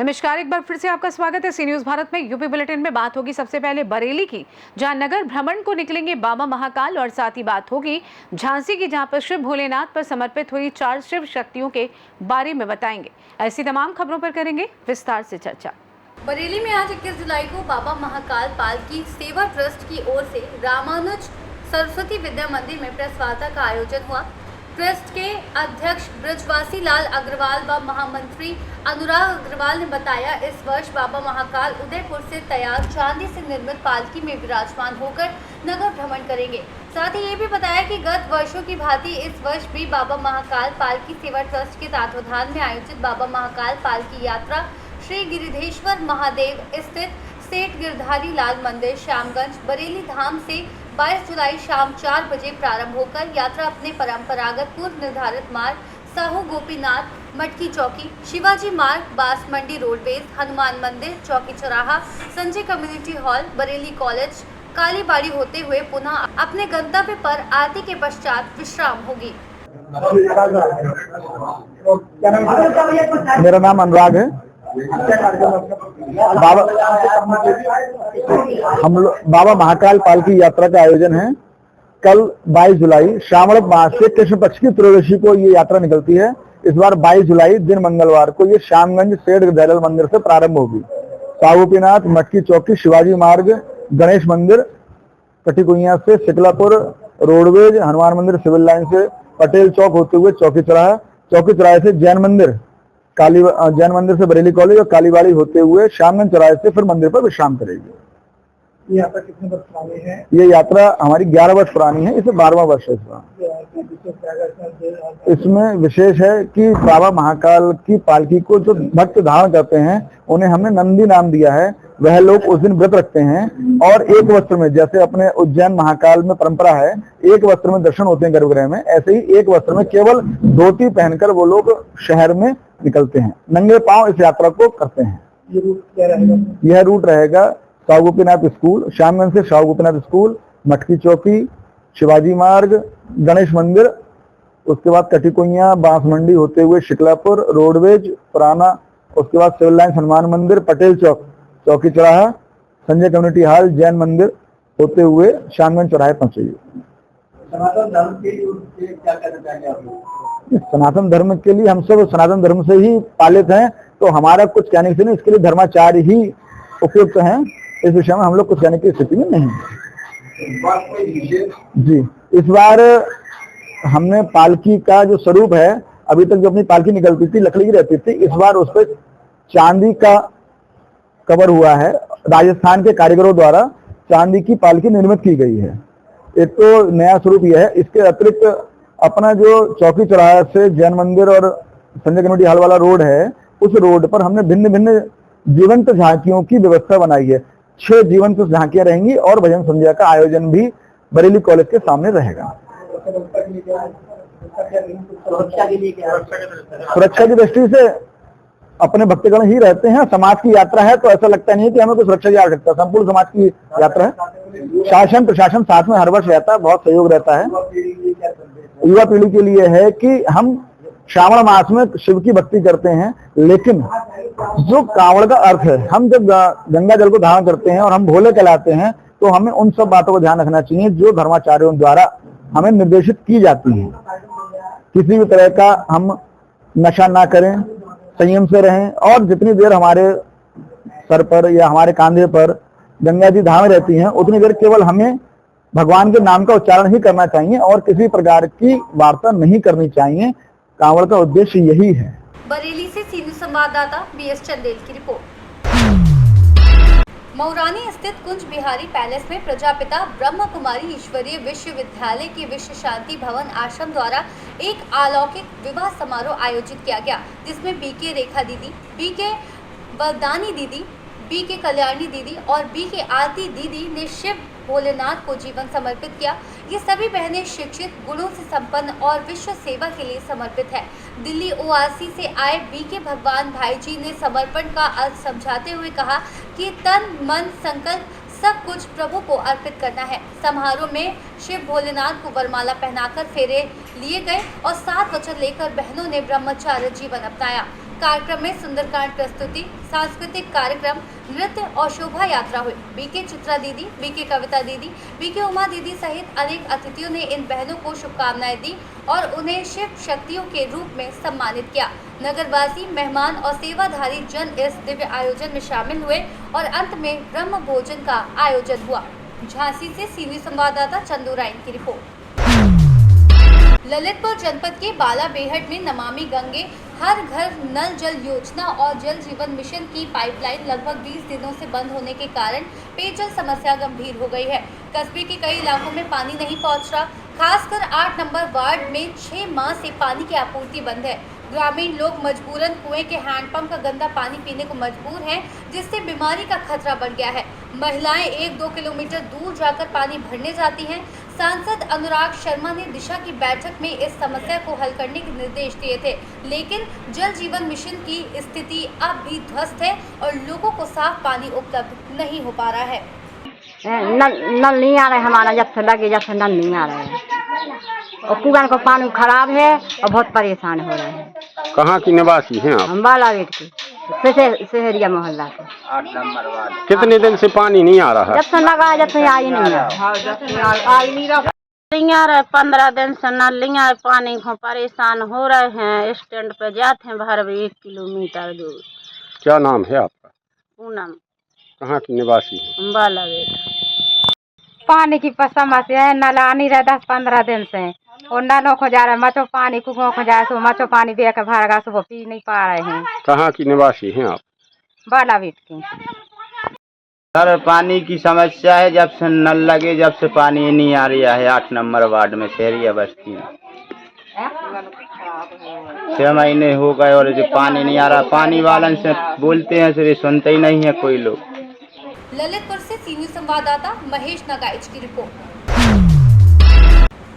नमस्कार, एक बार फिर से आपका स्वागत है सी न्यूज भारत में। यूपी बुलेटिन में बात होगी सबसे पहले बरेली की, जहां नगर भ्रमण को निकलेंगे बाबा महाकाल, और साथ ही बात होगी झांसी की, जहां पर शिव भोलेनाथ पर समर्पित हुई 4 शिव शक्तियों के बारे में बताएंगे। ऐसी तमाम खबरों पर करेंगे विस्तार से चर्चा। बरेली में आज 21 जुलाई को बाबा महाकाल पालकी सेवा ट्रस्ट की ओर से रामानुज सरस्वती विद्या मंदिर में प्रेस वार्ता का आयोजन हुआ। ट्रस्ट के अध्यक्ष ब्रजवासी लाल अग्रवाल व महामंत्री अनुराग अग्रवाल ने बताया, इस वर्ष बाबा महाकाल उदयपुर से तैयार चांदी से निर्मित पालकी में विराजमान होकर नगर भ्रमण करेंगे। साथ ही ये भी बताया कि गत वर्षों की भांति इस वर्ष भी बाबा महाकाल पालकी सेवा ट्रस्ट के तत्वाधान में आयोजित बाबा महाकाल पालकी यात्रा श्री गिरिधेश्वर महादेव स्थित सेठ गिरधारी लाल मंदिर श्यामगंज बरेली धाम से 22 जुलाई शाम 4 बजे प्रारंभ होकर यात्रा अपने परंपरागत पूर्व निर्धारित मार्ग साहू गोपीनाथ मटकी चौकी, शिवाजी मार्ग, बास मंडी रोडवेज, हनुमान मंदिर, चौकी चौराहा, Sanjay community hall, Bareilly college, Kalibari होते हुए पुनः अपने गंतव्य पर आरती के पश्चात विश्राम होगी। मेरा नाम अनुराग है। बाबा महाकाल पालकी यात्रा का आयोजन है। कल 22 जुलाई श्रावण मास से कृष्ण पक्ष की त्रयोदशी को ये यात्रा निकलती है। इस बार 22 जुलाई दिन मंगलवार को ये श्यामगंज सेठ गिरधारी मंदिर से प्रारंभ होगी। साहूपीनाथ, मटकी चौकी, शिवाजी मार्ग, गणेश मंदिर, कटिकुइया से शिकलापुर रोडवेज, हनुमान मंदिर सिविल लाइन से पटेल चौक होते हुए चौकी चौराहे से जैन मंदिर, जैन मंदिर से बरेली कॉलेज और कालीबाड़ी होते हुए श्यामगंज चौराहे से फिर मंदिर पर विश्राम करेगी। ये यात्रा कितने वर्ष पुरानी है? ये यात्रा हमारी 11 वर्ष पुरानी है। इसे 12वां वर्ष है। इसमें विशेष है कि बाबा महाकाल की पालकी को जो भक्त धारण करते हैं उन्हें हमने नंदी नाम दिया है। वह लोग उस दिन व्रत रखते हैं और एक वस्त्र में, जैसे अपने उज्जैन महाकाल में परंपरा है एक वस्त्र में दर्शन होते हैं गर्भगृह में, ऐसे ही एक वस्त्र में केवल धोती पहनकर वो लोग शहर में निकलते हैं। नंगे पांव इस यात्रा को करते हैं। ये रूट क्या रहेगा? यह रूट रहेगा साहू गोपीनाथ स्कूल, श्यामगंज से साहू गोपीनाथ स्कूल, मटकी चौकी, शिवाजी मार्ग, गणेश मंदिर, उसके बाद कटिकुइया, बांस मंडी होते हुए शिकलापुर रोडवेज पुराना, उसके बाद सिविल लाइन, हनुमान मंदिर, पटेल चौक, चौकी चौराहा, संजय कम्युनिटी हॉल, जैन मंदिर होते हुए श्यामगंज चौराहे पहुंचेगी। सनातन धर्म के लिए क्या कहना चाहेंगे आप लोग? सनातन धर्म के लिए हम सब सनातन धर्म से ही पालित हैं, तो हमारा कुछ कहने से नहीं, इसके लिए धर्माचार्य ही उपयुक्त हैं। इस विषय में हम लोग कुछ कहने की स्थिति में नहीं है। जी, इस बार हमने पालकी का जो स्वरूप है, अभी तक जो अपनी पालकी निकलती थी लकड़ी की रहती थी, इस बार उस पर चांदी का कवर हुआ है। राजस्थान के कारीगरों द्वारा चांदी की पालकी निर्मित की गई है। एक तो नया स्वरूप यह है। इसके अतिरिक्त अपना जो चौकी चौराहा से जैन मंदिर और संजय कम्युनिटी हॉल वाला रोड है, उस रोड पर हमने भिन्न भिन्न जीवंत झांकियों की व्यवस्था बनाई है। 6 जीवंत झांकियां रहेंगी और भजन संध्या का आयोजन भी बरेली कॉलेज के सामने रहेगा। सुरक्षा की दृष्टि से अपने भक्तगण ही रहते हैं। समाज की यात्रा है तो ऐसा लगता नहीं है कि हमें कोई सुरक्षा की आवश्यकता। संपूर्ण समाज की यात्रा है। शासन प्रशासन साथ में हर वर्ष रहता है, बहुत सहयोग रहता है। युवा पीढ़ी के लिए है कि हम श्रावण मास में शिव की भक्ति करते हैं, लेकिन जो कांवड़ का अर्थ है, हम जब गंगा जल को धारण करते हैं और हम भोले कहलाते हैं, तो हमें उन सब बातों को ध्यान रखना चाहिए जो धर्माचार्यों द्वारा हमें निर्देशित की जाती है। किसी भी तरह का हम नशा ना करें, संयम से रहें, और जितनी देर हमारे सर पर या हमारे कांधे पर गंगा जी धारण रहती हैं उतनी देर केवल हमें भगवान के नाम का उच्चारण ही करना चाहिए और किसी प्रकार की वार्ता नहीं करनी चाहिए। कांवड़ का उद्देश्य यही है। बरेली से सीनियर संवाददाता बीएस चंदेल की रिपोर्ट। मऊरानी स्थित कुंज बिहारी पैलेस में प्रजापिता ब्रह्म कुमारी ईश्वरीय विश्वविद्यालय के विश्व शांति भवन आश्रम द्वारा एक अलौकिक विवाह समारोह आयोजित किया गया, जिसमें बीके रेखा दीदी, बीके वरदानी दीदी, बीके कल्याणी दीदी और बीके आरती दीदी ने शिव भोलेनाथ को जीवन समर्पित किया। ये सभी बहनें शिक्षित, गुणों से संपन्न और विश्व सेवा के लिए समर्पित है। दिल्ली ओआरसी से आए बीके भगवान भाई जी ने समर्पण का अर्थ समझाते हुए कहा कि तन मन संकल्प सब कुछ प्रभु को अर्पित करना है। समारोह में शिव भोलेनाथ को वरमाला पहनाकर फेरे लिए गए और 7 वचन लेकर बहनों ने ब्रह्मचार्य जीवन अपनाया। कार्यक्रम में सुंदरकांड प्रस्तुति, सांस्कृतिक कार्यक्रम, नृत्य और शोभा यात्रा हुई। बीके चित्रा दीदी, बीके कविता दीदी, बीके उमा दीदी सहित अनेक अतिथियों ने इन बहनों को शुभकामनाएं दी और उन्हें शिव शक्तियों के रूप में सम्मानित किया। नगरवासी, मेहमान और सेवाधारी जन इस दिव्य आयोजन में शामिल हुए और अंत में ब्रह्म भोजन का आयोजन हुआ। झांसी से सीनियर संवाददाता चंदू राइन की रिपोर्ट। ललितपुर जनपद के बाला बेहट में नमामि गंगे हर घर नल जल योजना और जल जीवन मिशन की पाइपलाइन लगभग 20 दिनों से बंद होने के कारण पेयजल समस्या गंभीर हो गई है। कस्बे के कई इलाकों में पानी नहीं पहुंच रहा, खासकर 8 नंबर वार्ड में 6 माह से पानी की आपूर्ति बंद है। ग्रामीण लोग मजबूरन कुएं के हैंडपंप का गंदा पानी पीने को मजबूर हैं, जिससे बीमारी का खतरा बढ़ गया है। महिलाएं 1-2 किलोमीटर दूर जाकर पानी भरने जाती हैं। सांसद अनुराग शर्मा ने दिशा की बैठक में इस समस्या को हल करने के निर्देश दिए थे, लेकिन जल जीवन मिशन की स्थिति अब भी ध्वस्त है और लोगों को साफ पानी उपलब्ध नहीं हो पा रहा है। नल नहीं आ रहा है हमारा, जब से लगे जब से नल नहीं आ रहा है और कुआं का पानी खराब है और बहुत परेशान हो रहे हैं। कहाँ की निवासी हैं आप? हम बालावेट के शहरिया मोहल्ला के। 8 नंबर वार्ड। कितने दिन से पानी नहीं आ रहा है? जब से लगा है जब से आई नहीं है। 15 दिन से नल नहीं आए, पानी को परेशान हो रहे हैं। स्टैंड पे जाते हैं भर 1 किलोमीटर दूर। क्या नाम है आपका? पूनम। कहाँ की निवासी है? बालावेट। पानी की समस्या है, नल आ नहीं रहा 10-15 दिन से और नलों को जा रहा है मचो पानी, कुओं को जाए सो मचो पानी दे के भरगा सुबह पी नहीं पा रहे हैं। कहाँ की निवासी हैं आप? बालावेट के। सर पानी की समस्या है, जब से नल लगे जब से पानी नहीं आ रहा है। 8 नंबर वार्ड में शहरिया बस्ती में 6 महीने हो गए और जो पानी नहीं आ रहा। पानी वालन से बोलते हैं सर, सुनते ही नहीं है कोई लोग। ललितपुर से सीनियर संवाददाता महेश नगाइच की रिपोर्ट।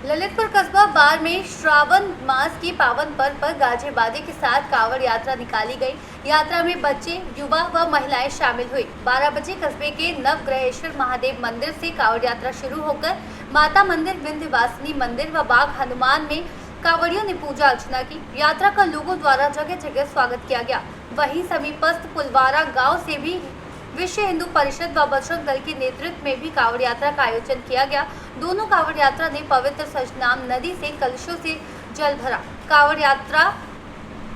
ललितपुर कस्बा बार में श्रावण मास के पावन पर्व पर गाजे बाजे के साथ कांवड़ यात्रा निकाली गई। यात्रा में बच्चे, युवा व महिलाएं शामिल हुई। 12 बजे कस्बे के नवग्रहेश्वर महादेव मंदिर से कांवड़ यात्रा शुरू होकर माता मंदिर, विंध्यवासिनी मंदिर व बाग हनुमान में कांवड़ियों ने पूजा अर्चना की। यात्रा का लोगों द्वारा जगह जगह स्वागत किया गया। वहीं समीपस्थ पुलवारा गांव से भी विश्व हिंदू परिषद व बजरंग दल के नेतृत्व में भी कांवड़ यात्रा का आयोजन किया गया। दोनों कांवड़ यात्रा ने पवित्र सजनाम नदी से कलशों से जल भरा। कांवड़ यात्रा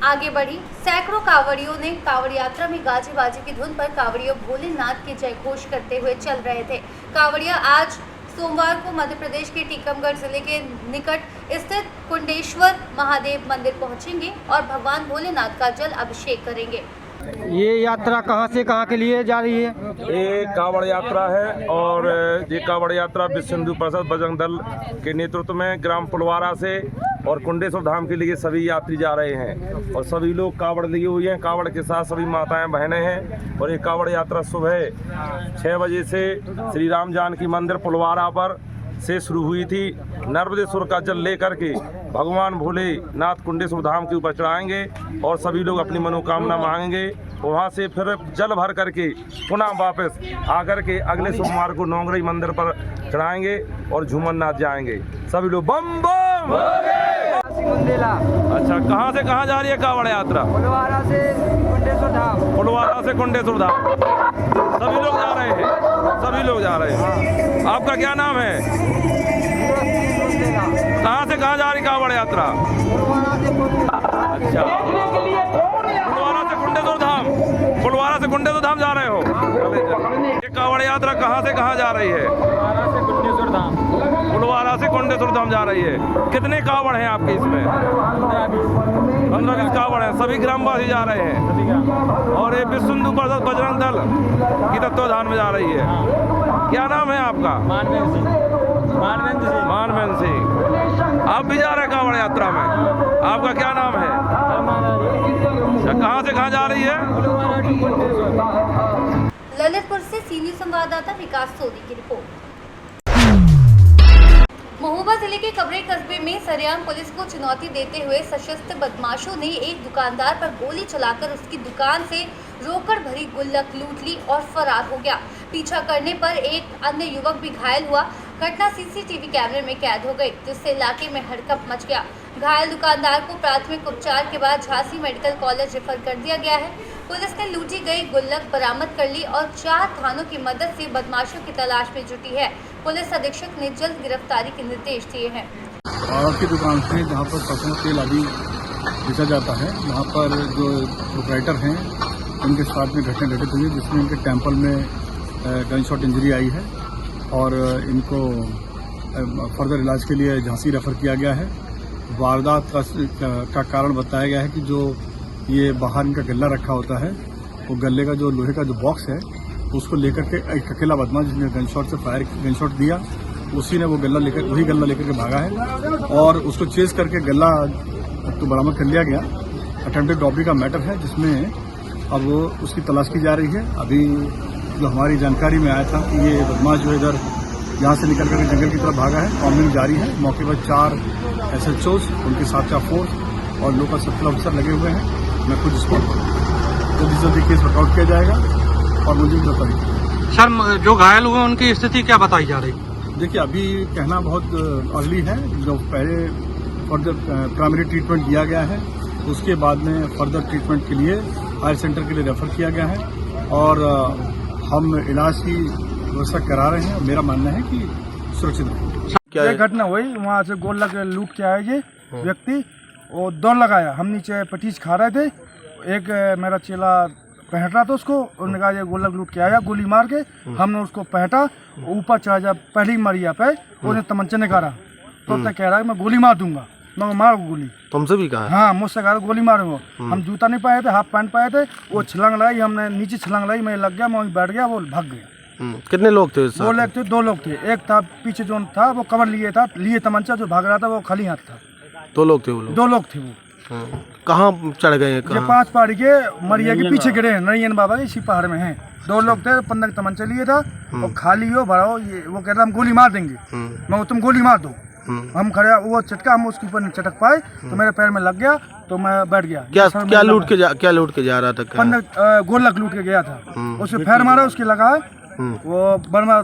आगे बढ़ी। सैकड़ों कांवड़ियों ने कांवड़ यात्रा में गाजे बाजे की धुन पर कांवड़ियों भोलेनाथ के जय घोष करते हुए चल रहे थे। कांवड़िया आज सोमवार को मध्य प्रदेश के टीकमगढ़ जिले के निकट स्थित कुंडेश्वर महादेव मंदिर पहुंचेंगे और भगवान भोलेनाथ का जल अभिषेक करेंगे। ये यात्रा कहाँ से कहाँ के लिए जा रही है? ये कांवड़ यात्रा है और ये कांवड़ यात्रा विश्व हिंदू परिषद बजरंग दल के नेतृत्व में ग्राम पुलवारा से और कुंडेश्वर धाम के लिए सभी यात्री जा रहे हैं और सभी लोग कांवड़ लिए हुए हैं। कांवड़ के साथ सभी माताएं बहनें हैं और ये कांवड़ यात्रा सुबह 6 बजे से श्री राम जानकी मंदिर पुलवारा पर से शुरू हुई थी। नर्मदेश्वर का जल लेकर के भगवान भोलेनाथ कुंडेश्वर धाम के ऊपर चढ़ाएंगे और सभी लोग अपनी मनोकामना मांगेंगे। वहाँ से फिर जल भर करके पुनः वापस आकर के अगले सोमवार को नौंगरई मंदिर पर चढ़ाएंगे और झूमरनाथ जाएंगे। सभी लोग बम बम। अच्छा, कहाँ से कहाँ जा रही है कांवड़ यात्रा? पुलवारा से कुंडेश्वर धाम। पुलवारा से कुंडेश्वर धाम सभी लोग जा रहे हैं, सभी लोग जा रहे हैं। आपका क्या नाम है? कहाँ से कहाँ जा रही कांवड़ यात्रा? अच्छा, पुलवारा से कुंडेश्वर धाम, पुलवारा से कुंडेश्वर धाम जा रहे हो? ये कांवड़ यात्रा कहाँ से कहाँ जा रही है? पुलवारा से कुंडेश्वर धाम जा रही है। कितने कांवड़ हैं आपके इसमें? 15-20 कांवड़ हैं। सभी ग्रामवासी जा रहे हैं और ये विश्व हिंदू परिषद बजरंग दल की तत्वाधान में जा रही है। क्या नाम है आपका? मानवेंद्र सिंह। आप भी जा रहे हैं कांवड़ यात्रा में? आपका क्या नाम है? कहाँ से कहाँ जा रही है? ललितपुर से सीनियर संवाददाता विकास सोनी की रिपोर्ट। महोबा जिले के कबरे कस्बे में सरेआम पुलिस को चुनौती देते हुए सशस्त्र बदमाशों ने एक दुकानदार पर गोली चलाकर उसकी दुकान से रोकड़ भरी गुल्लक लूट ली और फरार हो गया। पीछा करने पर एक अन्य युवक भी घायल हुआ। घटना सीसीटीवी कैमरे में कैद हो गई, जिससे इलाके में हड़कंप मच गया। घायल दुकानदार को प्राथमिक उपचार के बाद झांसी मेडिकल कॉलेज रेफर कर दिया गया है। पुलिस ने लूटी गई गुल्लक बरामद कर ली और 4 थानों की मदद से बदमाशों की तलाश में जुटी है। पुलिस अधीक्षक ने जल्द गिरफ्तारी के निर्देश दिए हैं। की दुकान से जहाँ पर सरसों तेल आदि बेचा जाता है, वहाँ पर जो प्रोप्राइटर हैं उनके साथ में घटना घटित हुई है, जिसमें इनके टेम्पल में गन शॉट इंजरी आई है और इनको फर्दर इलाज के लिए झांसी रेफर किया गया है। वारदात का कारण बताया गया है कि जो ये बाहर इनका गल्ला रखा होता है, वो गल्ले का जो लोहे का जो बॉक्स है उसको लेकर के एक अकेला बदमाश जिसने गन शॉट दिया, उसी ने वही गल्ला लेकर के भागा है और उसको चेज करके गल्ला तो बरामद कर लिया गया। अटेम्प्टेड रॉबरी का मैटर है, जिसमें अब उसकी तलाश की जा रही है। अभी जो हमारी जानकारी में आया था कि ये बदमाश जो इधर यहाँ से निकल कर जंगल की तरफ भागा है, कॉम्बिंग जारी है। मौके पर 4 SHOs, उनके साथ 4 फोर्स और लोकल सर्कल ऑफिसर लगे हुए हैं। मैं खुद स्पॉट पर जल्दी केस वर्कआउट किया जाएगा और मुझे गिरफ्तारी। सर, जो घायल हुए उनकी स्थिति क्या बताई जा रही? देखिए, अभी कहना बहुत अर्ली है। जो पहले फर्दर प्राइमरी ट्रीटमेंट दिया गया है, उसके बाद में फर्दर ट्रीटमेंट के लिए हायर सेंटर के लिए रेफर किया गया है और हम इलाज की व्यवस्था करा रहे हैं। मेरा मानना है कि सुरक्षित है। एक घटना हुई, वहाँ से गोल लग लूट के आया ये व्यक्ति, वो दौड़ लगाया। हम नीचे पटीज खा रहे थे, एक मेरा चेला पहट रहा था उसको, उन्होंने कहा ये गोलक लूट के आया, गोली मार के हमने उसको पहटा, ऊपर चढ़ा जा पहली मरिया पे, उसने तमंचे निकाला तो तक कह रहा है मैं गोली मार दूंगा। मैं मार गोली, तुमसे भी कहा? हाँ, मुझसे कहा गोली मारूंगा। हम जूता नहीं पाए थे, हाफ पैंट पाए थे, वो छलांग लगाई, हमने नीचे छलांग लगाई, मैं लग गया, मैं वहीं बैठ गया, वो भाग गया। कितने लोग थे? 2 लोग थे। एक था पीछे जो था वो कवर लिए तमंचा, जो भाग रहा था वो खाली हाथ था। 2 लोग थे वो लोग? 2 लोग थे वो। कहाँ चढ़ गए? ये 5 पहाड़ी के मरिया के पीछे गिरे हैं, नरियन बाबा इसी पहाड़ में हैं। 2 लोग थे, 15 तमंचा लिए था और खाली हो भरा हो, ये वो कह रहा हम गोली मार देंगे। मैं तुम गोली मार दो। हम खड़े, वो चटका हम उसके ऊपर चटक पाए तो मेरे पैर में लग गया, तो मैं बैठ गया। क्या लूट के जा रहा था? 15 गोलक लूट के गया था। उससे पैर मारा, उसके लगा है। वो बर्मा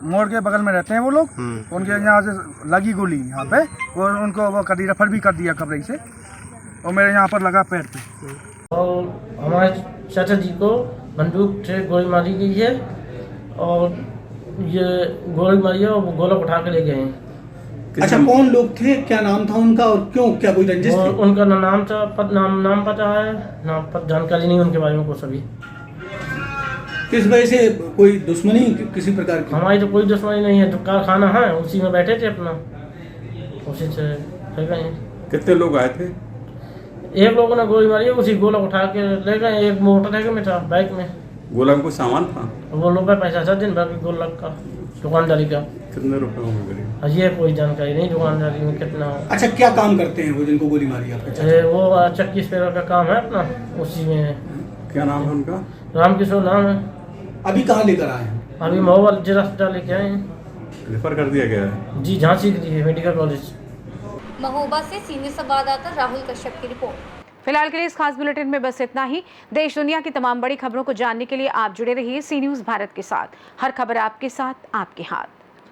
मोड़ के बगल में रहते हैं वो लोग, उनके यहाँ से लगी गोली यहाँ पे, वो उनको वो कर रेफर भी कर दिया कबरई से, और मेरे यहाँ पर लगा पैर पे। और हमारे चाचा जी को बंदूक से गोली मारी गई है और ये गोली मारी है और वो गोला उठा के ले गए हैं। अच्छा, कौन लोग थे, क्या नाम था उनका और क्यों, क्या कोई रंजिश थी? उनका नाम पता है, जानकारी नहीं उनके बारे में कुछ अभी। किस वजह से, कोई दुश्मनी किसी प्रकार की? हमारी तो कोई दुश्मनी नहीं है, जो कारखाना है उसी में बैठे थे अपना, उसी से गए। कितने लोग आए थे? एक लोगों ने गोली मारी है, उसी गोला उठा के ले गए। एक मोटरसाइकिल में था, बाइक में। गोला में कोई सामान था? वो रुपये पैसा था दिन भर गोला का, दुकानदारी का। कितने रुपए होंगे? ये कोई जानकारी नहीं दुकानदारी में कितना। अच्छा, क्या काम करते हैं वो जिनको गोली मारी आपके? वो चक्की स्पेयर का काम है अपना, उसी में। क्या नाम है उनका? रामकिशोर नाम है। अभी कहाँ लेकर आए हैं? अभी महोबा जिला अस्पताल लेके आए हैं। रेफर कर दिया गया है? जी, झांसी के लिए मेडिकल कॉलेज। महोबा से सीनियर संवाददाता राहुल कश्यप की रिपोर्ट। फिलहाल के लिए इस खास बुलेटिन में बस इतना ही। देश दुनिया की तमाम बड़ी खबरों को जानने के लिए आप जुड़े रहिए सी न्यूज़ भारत के साथ। हर खबर आपके साथ, आपके हाथ।